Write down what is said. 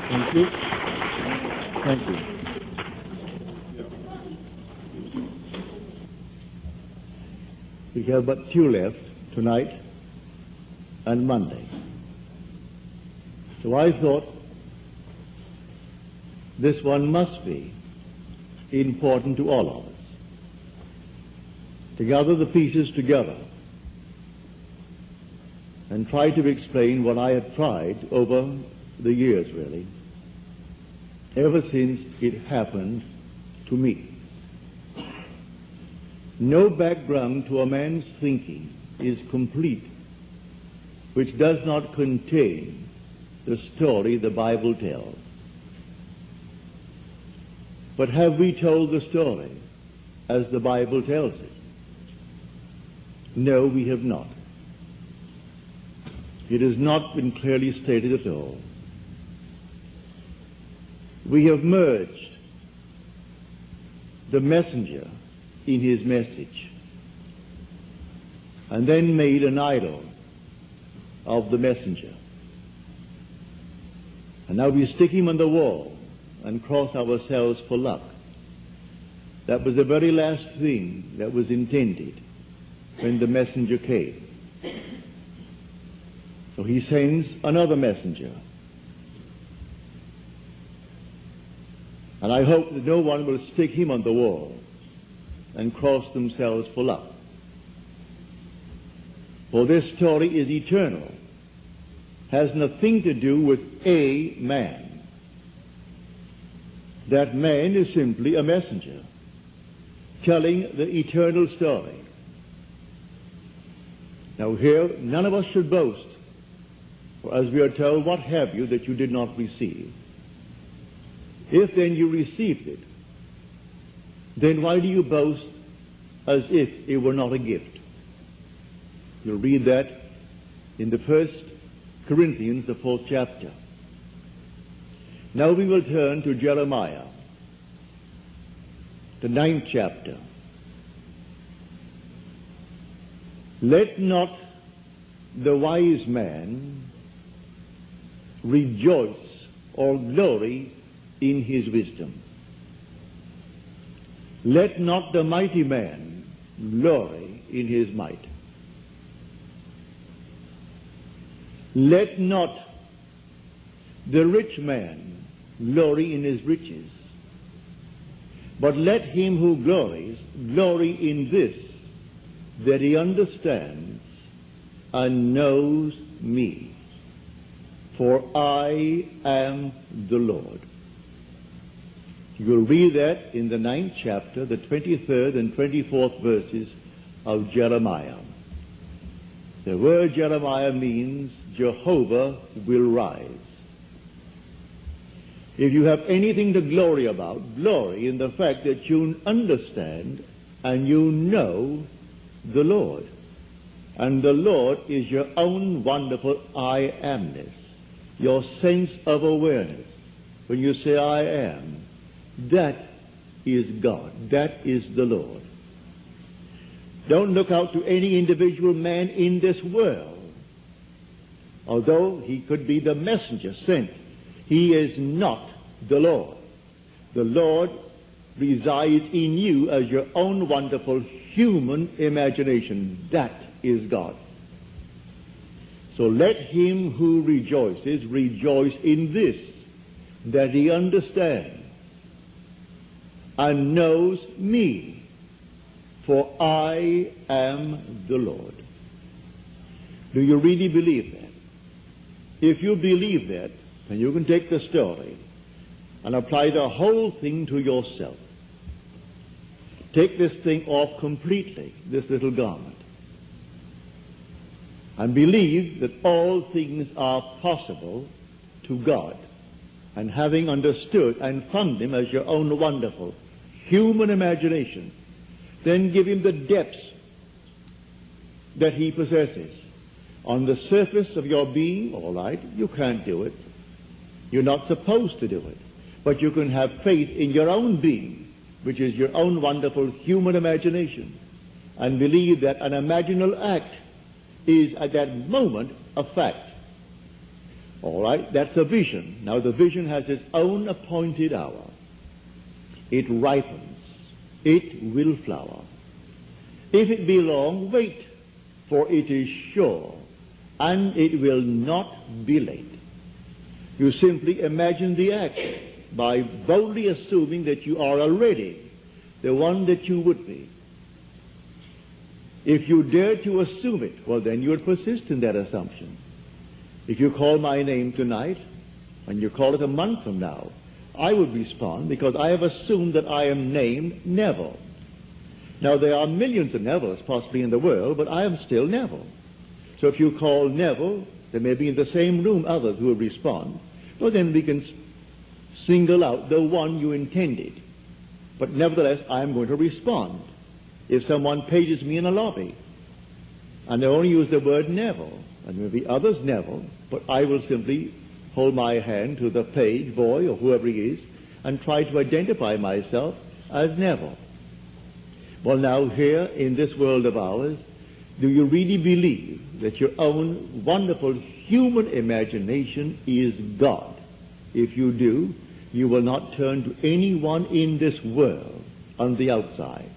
Thank you. Thank you. We have but two left, tonight and Monday. So I thought this one must be important to all of us, to gather the pieces together and try to explain what I have tried over the years, really, ever since it happened to me. No background to a man's thinking is complete which does not contain the story the Bible tells. But have we told the story as the Bible tells it? No, we have not. It has not been clearly stated at all. We have merged the messenger in his message and then made an idol of the messenger. And now we stick him on the wall and cross ourselves for luck. That was the very last thing that was intended when the messenger came. So he sends another messenger. And I hope that no one will stick him on the wall and cross themselves for luck. For this story is eternal, has nothing to do with a man. That man is simply a messenger telling the eternal story. Now here, none of us should boast, for as we are told, what have you that you did not receive? If then you received it, then why do you boast as if it were not a gift? You'll read that in the 1 Corinthians, the 4th chapter. Now we will turn to Jeremiah, the 9th chapter. Let not the wise man rejoice or glory in his wisdom. Let not the mighty man glory in his might. Let not the rich man glory in his riches, but let him who glories glory in this, that he understands and knows me, for I am the Lord. You'll read that in the 9th chapter, the 23rd and 24th verses of Jeremiah. The word Jeremiah means Jehovah will rise. If you have anything to glory about, glory in the fact that you understand and you know the Lord. And the Lord is your own wonderful I amness, your sense of awareness. When you say I am, that is God. That is the Lord. Don't look out to any individual man in this world. Although he could be the messenger sent, he is not the Lord. The Lord resides in you as your own wonderful human imagination. That is God. So let him who rejoices rejoice in this, that he understands and knows me, for I am the Lord. Do you really believe that? If you believe that, then you can take the story and apply the whole thing to yourself. Take this thing off completely, this little garment, and believe that all things are possible to God. And having understood and found him as your own wonderful human imagination, then give him the depths that he possesses. On the surface of your being, all right, you can't do it. You're not supposed to do it. But you can have faith in your own being, which is your own wonderful human imagination, and believe that an imaginal act is at that moment a fact. All right, that's a vision. Now the vision has its own appointed hour. It ripens. It will flower. If it be long, wait, for it is sure, and it will not be late. You simply imagine the act by boldly assuming that you are already the one that you would be. If you dare to assume it, well, then you would persist in that assumption. If you call my name tonight, and you call it a month from now, I would respond because I have assumed that I am named Neville. Now, there are millions of Nevilles possibly in the world, but I am still Neville. So if you call Neville, there may be in the same room others who will respond. Well, then we can single out the one you intended. But nevertheless, I am going to respond. If someone pages me in a lobby, and they only use the word Neville, and there may be others Neville, but I will simply hold my hand to the page boy or whoever he is and try to identify myself as Neville. Well, now here in this world of ours, do you really believe that your own wonderful human imagination is God? If you do, you will not turn to anyone in this world on the outside.